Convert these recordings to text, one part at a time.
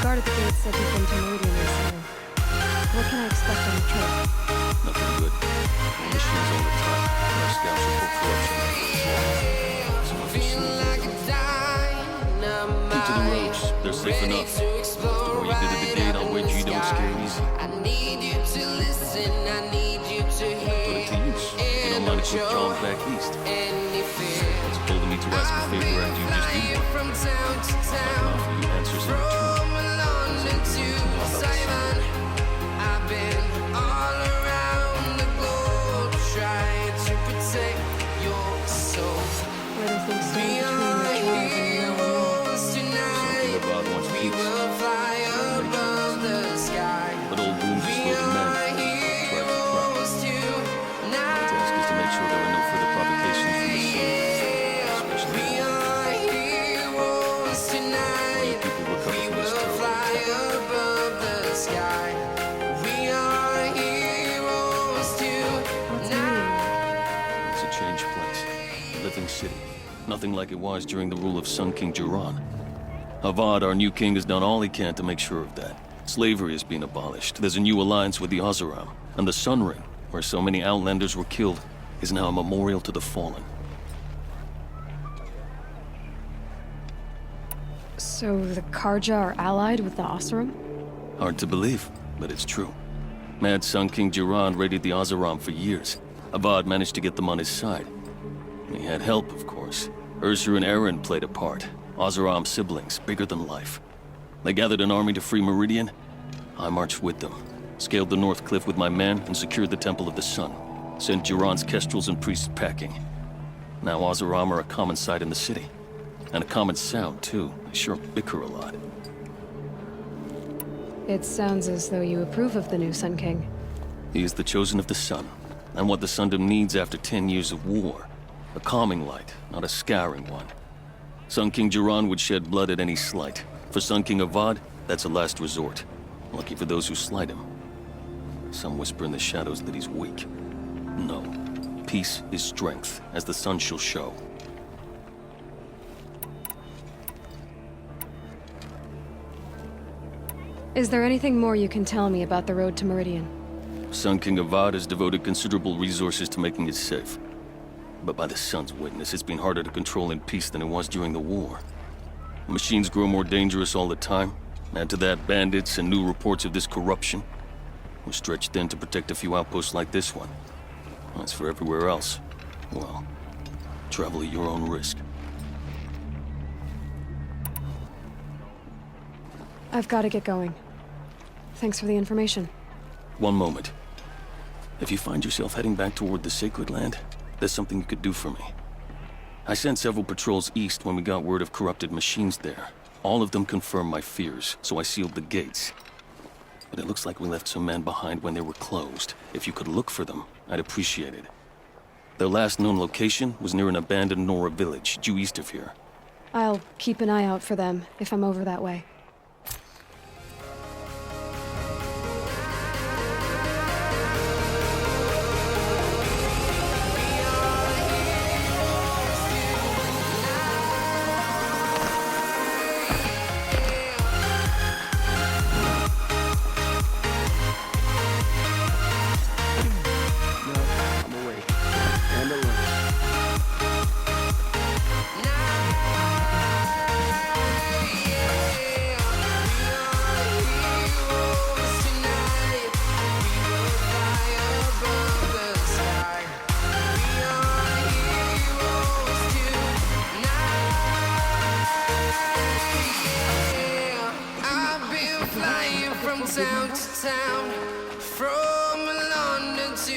guard at the gate said he'd been to Meridian recently. What can I expect on the trip? Nothing good. More machines all the time. Our scouts report corruption. Some of us keep to the roads. They're safe enough. The more you did at the gate, I'll wager you don't scare easy. I need you to listen, I need you to hear. Put it to use. You don't mind a quick jaunt back east. It's bold of me to ask a favor and you just do one. From town to I can town, offer you answers in return. from London to Taiwan. I've been all around the globe trying to protect your soul. Where do things stand We between are your tribe and heroes tonight. Something about wants We peace. will fly above the sky. But old wounds are We slow to mend. are heroes tonight. The task is to make sure there are no further provocations from the sun. Especially We are heroes while tonight. you people recover We from this will terrible fly attack. above the sky. We are heroes What's tonight. It's a changed place. A living city. Nothing like it was during the rule of Sun King Jiran. Avad, our new king, has done all he can to make sure of that. Slavery has been abolished. There's a new alliance with the Oseram. And the Sun Ring, where so many Outlanders were killed, is now a memorial to the fallen. So the Karja are allied with the Oseram? Hard to believe, but it's true. Mad Sun King Jiran raided the Oseram for years. Avad managed to get them on his side. He had help, of course. Ursur and Eren played a part. Oseram siblings, bigger than life. They gathered an army to free Meridian. I marched with them, scaled the North Cliff with my men, and secured the Temple of the Sun. Sent Jiran's kestrels and priests packing. Now Oseram are a common sight in the city. And a common sound, too. They sure bicker a lot. It sounds as though you approve of the new Sun King. He is the chosen of the Sun, and what the Sundom needs after 10 years of war. A calming light, not a scouring one. Sun King Jiran would shed blood at any slight. For Sun King Avad, that's a last resort. Lucky for those who slight him. Some whisper in the shadows that he's weak. No. Peace is strength, as the sun shall show. Is there anything more you can tell me about the road to Meridian? Sun King Avad has devoted considerable resources to making it safe. But by the sun's witness, it's been harder to control in peace than it was during the war. Machines grow more dangerous all the time. Add to that bandits and new reports of this corruption. We're stretched thin to protect a few outposts like this one. As for everywhere else, well, travel at your own risk. I've got to get going. Thanks for the information. One moment. If you find yourself heading back toward the Sacred Land, there's something you could do for me. I sent several patrols east when we got word of corrupted machines there. All of them confirmed my fears, so I sealed the gates. But it looks like we left some men behind when they were closed. If you could look for them, I'd appreciate it. Their last known location was near an abandoned Nora village, due east of here. I'll keep an eye out for them if I'm over that way. Town to town, from London to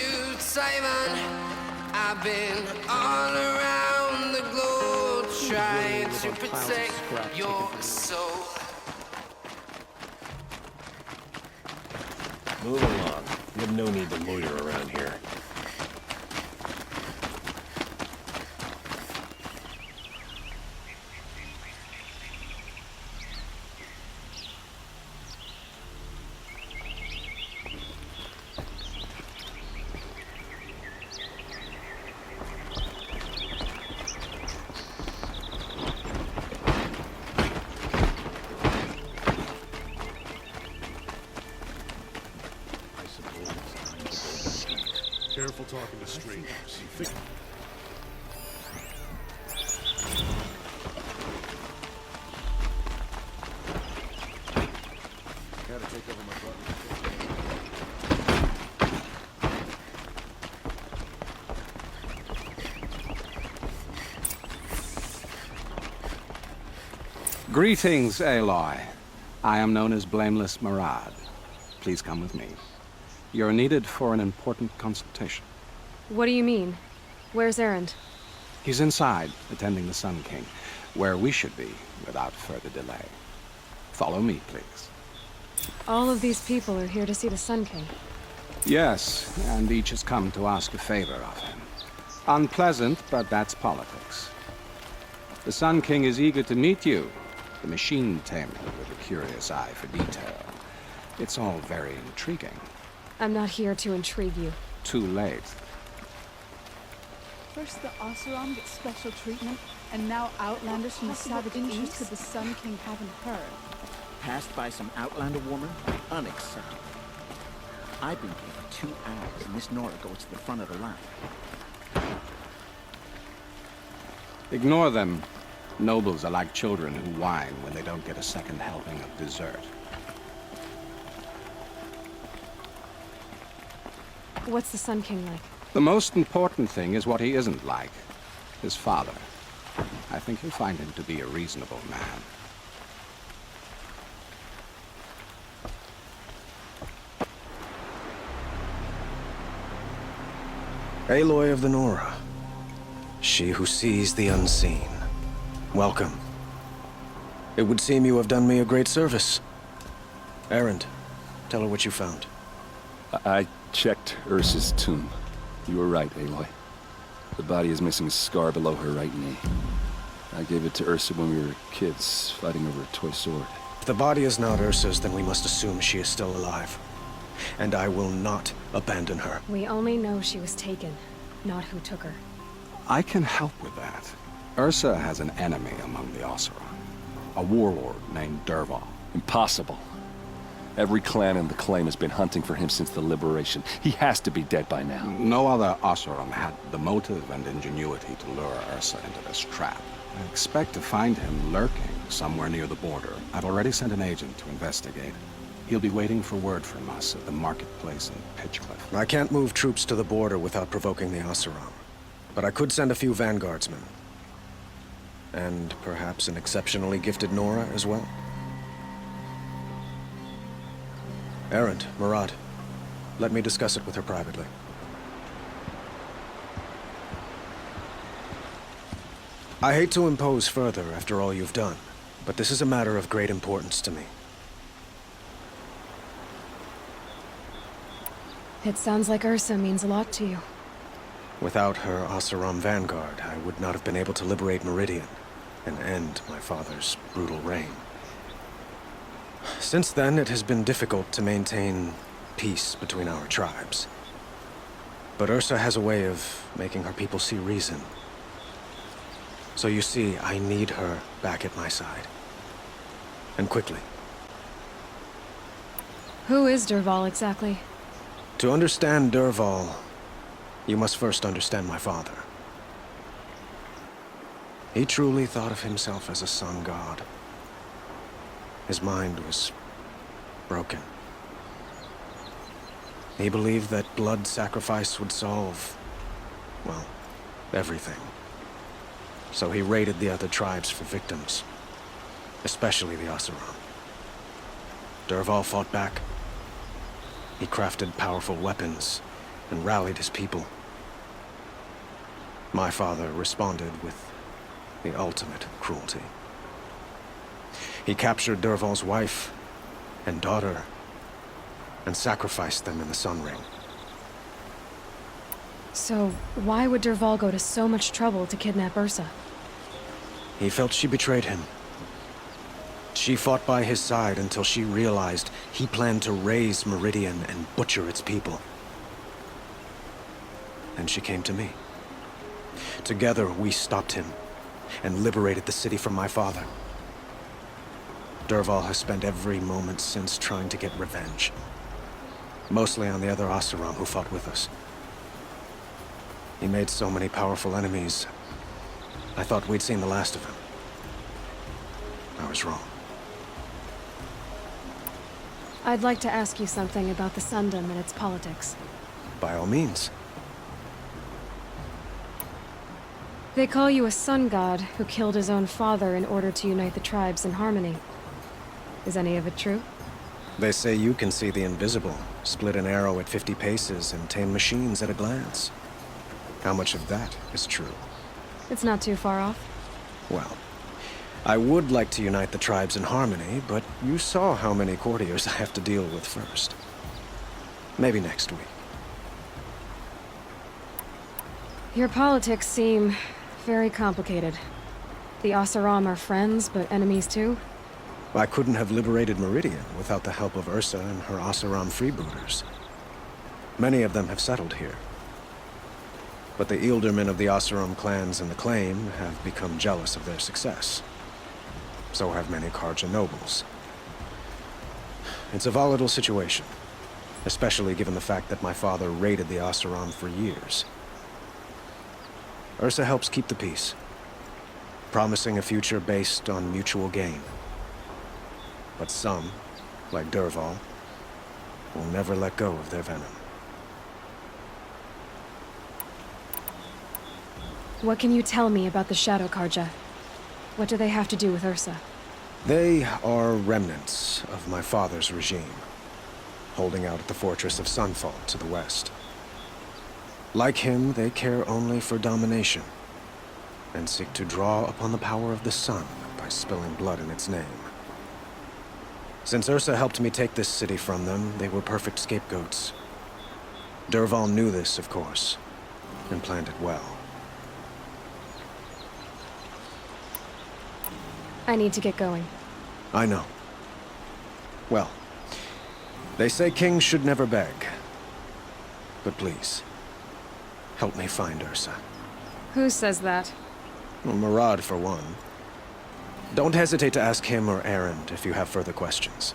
Taiwan. I've been all around the globe trying to protect your soul. Move along. You have no need to loiter around here. careful talking to strangers. Gotta take over my button. Greetings, Aloy. I am known as Blameless Murad. Please come with me. You're needed for an important consultation. What do you mean? Where's Erend? He's inside, attending the Sun King, where we should be without further delay. Follow me, please. All of these people are here to see the Sun King. Yes, and each has come to ask a favor of him. Unpleasant, but that's politics. The Sun King is eager to meet you, the machine tamer with a curious eye for detail. It's all very intriguing. I'm not here to intrigue you. Too late. First the Oseram get special treatment, and now Outlanders from the savage east could the Sun King haven't heard. Passed by some Outlander woman? Unacceptable. I've been here for 2 hours, and this Nora goes to the front of the line. Ignore them. Nobles are like children who whine when they don't get a second helping of dessert. What's the Sun King like? The most important thing is what he isn't like. His father. I think you'll find him to be a reasonable man. Aloy of the Nora. She who sees the unseen. Welcome. It would seem you have done me a great service. Erend, tell her what you found. I checked Ursa's tomb. You were right, Aloy. The body is missing a scar below her right knee. I gave it to Ursa when we were kids, fighting over a toy sword. If the body is not Ursa's, then we must assume she is still alive. And I will not abandon her. We only know she was taken, not who took her. I can help with that. Ursa has an enemy among the Oseram. A warlord named Dervahl. Impossible. Every clan in the claim has been hunting for him since the liberation. He has to be dead by now. No other Oseram had the motive and ingenuity to lure Ursa into this trap. I expect to find him lurking somewhere near the border. I've already sent an agent to investigate. He'll be waiting for word from us at the marketplace in Pitchcliff. I can't move troops to the border without provoking the Oseram. But I could send a few vanguardsmen. And perhaps an exceptionally gifted Nora as well. Erend, Murad, let me discuss it with her privately. I hate to impose further after all you've done, but this is a matter of great importance to me. It sounds like Ursa means a lot to you. Without her Oseram vanguard, I would not have been able to liberate Meridian and end my father's brutal reign. Since then, it has been difficult to maintain peace between our tribes. But Ursa has a way of making her people see reason. So you see, I need her back at my side. And quickly. Who is Dervahl exactly? To understand Dervahl, you must first understand my father. He truly thought of himself as a sun god. His mind was broken. He believed that blood sacrifice would solve, well, everything. So he raided the other tribes for victims, especially the Oseram. Dervahl fought back. He crafted powerful weapons and rallied his people. My father responded with the ultimate cruelty. He captured Dervahl's wife and daughter and sacrificed them in the Sun Ring. So, why would Dervahl go to so much trouble to kidnap Ursa? He felt she betrayed him. She fought by his side until she realized he planned to raise Meridian and butcher its people. And she came to me. Together, we stopped him and liberated the city from my father. Dervahl has spent every moment since trying to get revenge. Mostly on the other Oseram who fought with us. He made so many powerful enemies. I thought we'd seen the last of him. I was wrong. I'd like to ask you something about the Sundom and its politics. By all means. They call you a sun god who killed his own father in order to unite the tribes in harmony. Is any of it true? They say you can see the invisible, split an arrow at 50 paces, and tame machines at a glance. How much of that is true? It's not too far off. Well, I would like to unite the tribes in harmony, but you saw how many courtiers I have to deal with first. Maybe next week. Your politics seem very complicated. The Oseram are friends, but enemies too? I couldn't have liberated Meridian without the help of Ursa and her Oseram freebooters. Many of them have settled here. But the Ealdormen of the Oseram clans in the Claim have become jealous of their success. So have many Karja nobles. It's a volatile situation, especially given the fact that my father raided the Oseram for years. Ursa helps keep the peace, promising a future based on mutual gain. But some, like Dervahl, will never let go of their venom. What can you tell me about the Shadow Karja? What do they have to do with Ursa? They are remnants of my father's regime, holding out at the fortress of Sunfall to the west. Like him, they care only for domination, and seek to draw upon the power of the sun by spilling blood in its name. Since Ursa helped me take this city from them, they were perfect scapegoats. Dervahl knew this, of course, and planned it well. I need to get going. I know. Well, they say kings should never beg. But please, help me find Ursa. Who says that? Well, Murad, for one. Don't hesitate to ask him or Erend if you have further questions.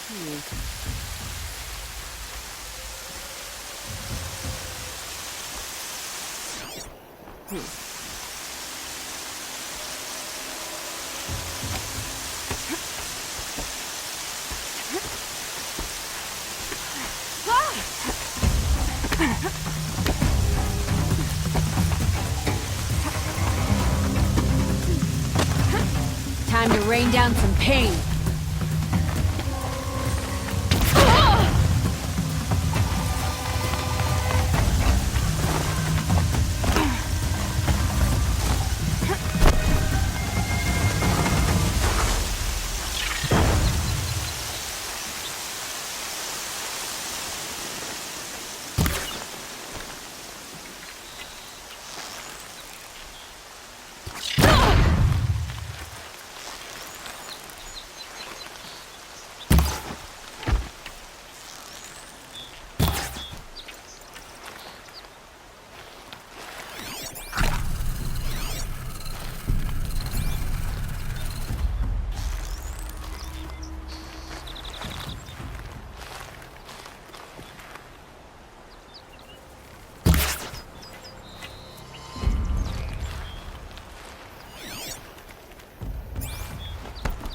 Time to rain down some pain.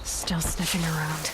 Still sniffing around.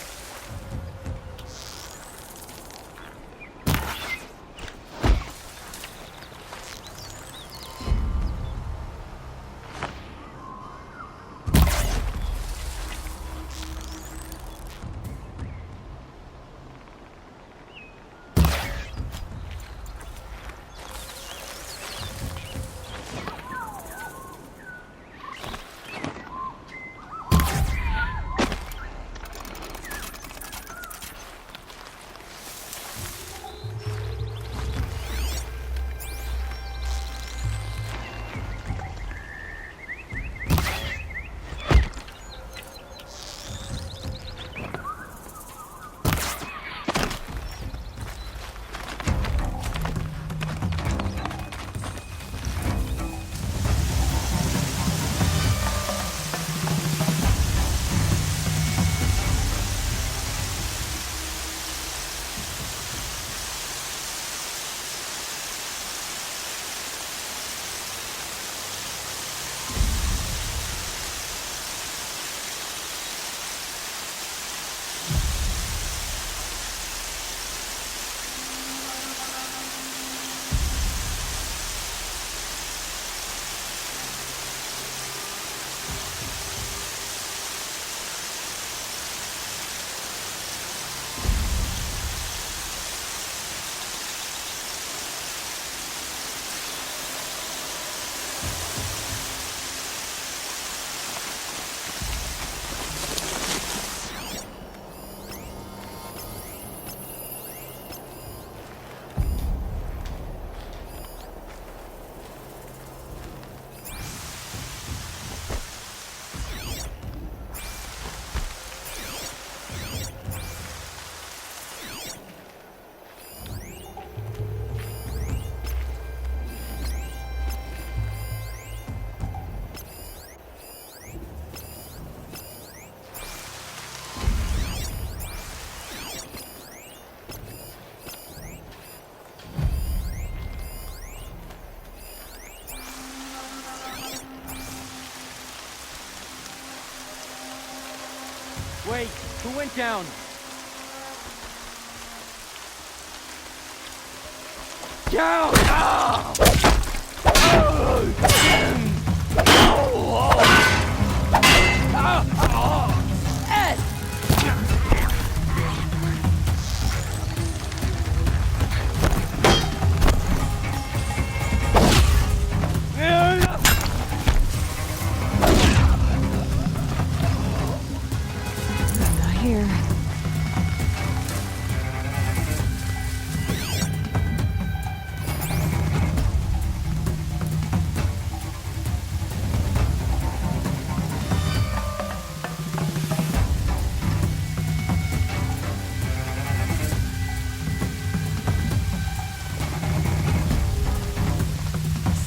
Wait, who went down? Down! Ed! Not here.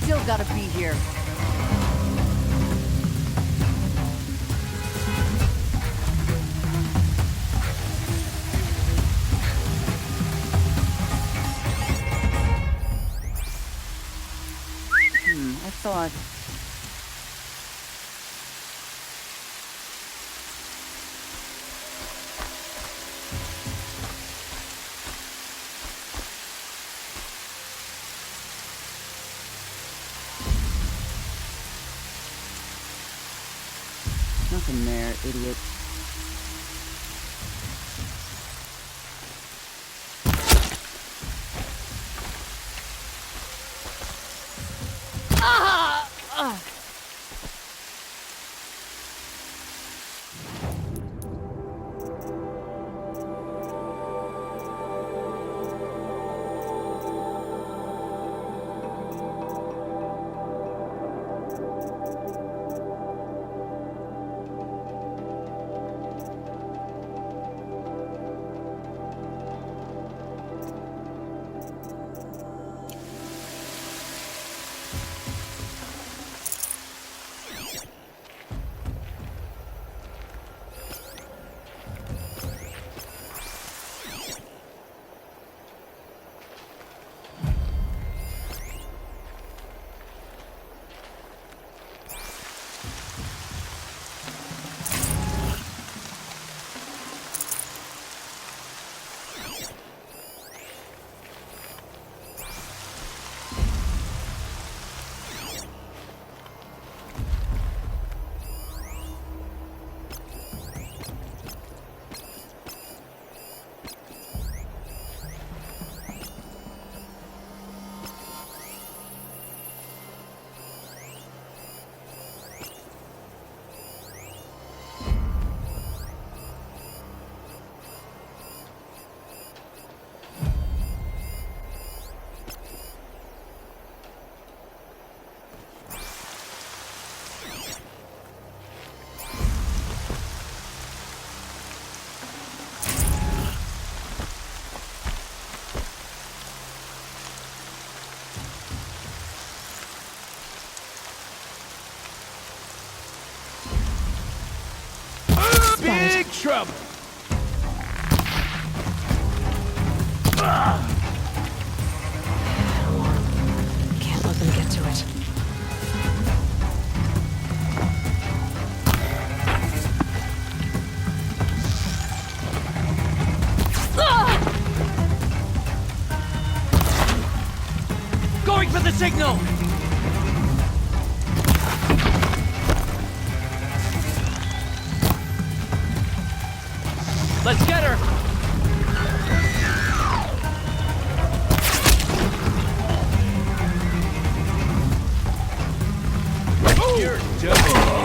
Still gotta be here. thought. Nothing there, idiot. Big trouble! Can't let them get to it. Going for the signal! Let's get her! You're done!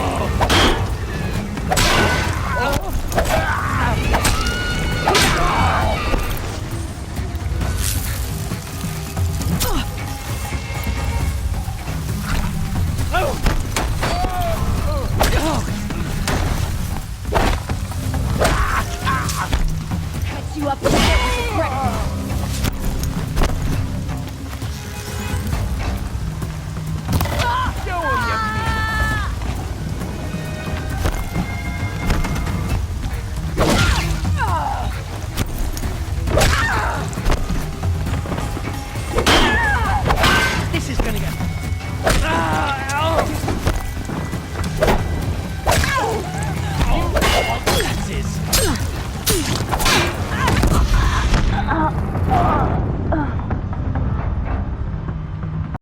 You up to get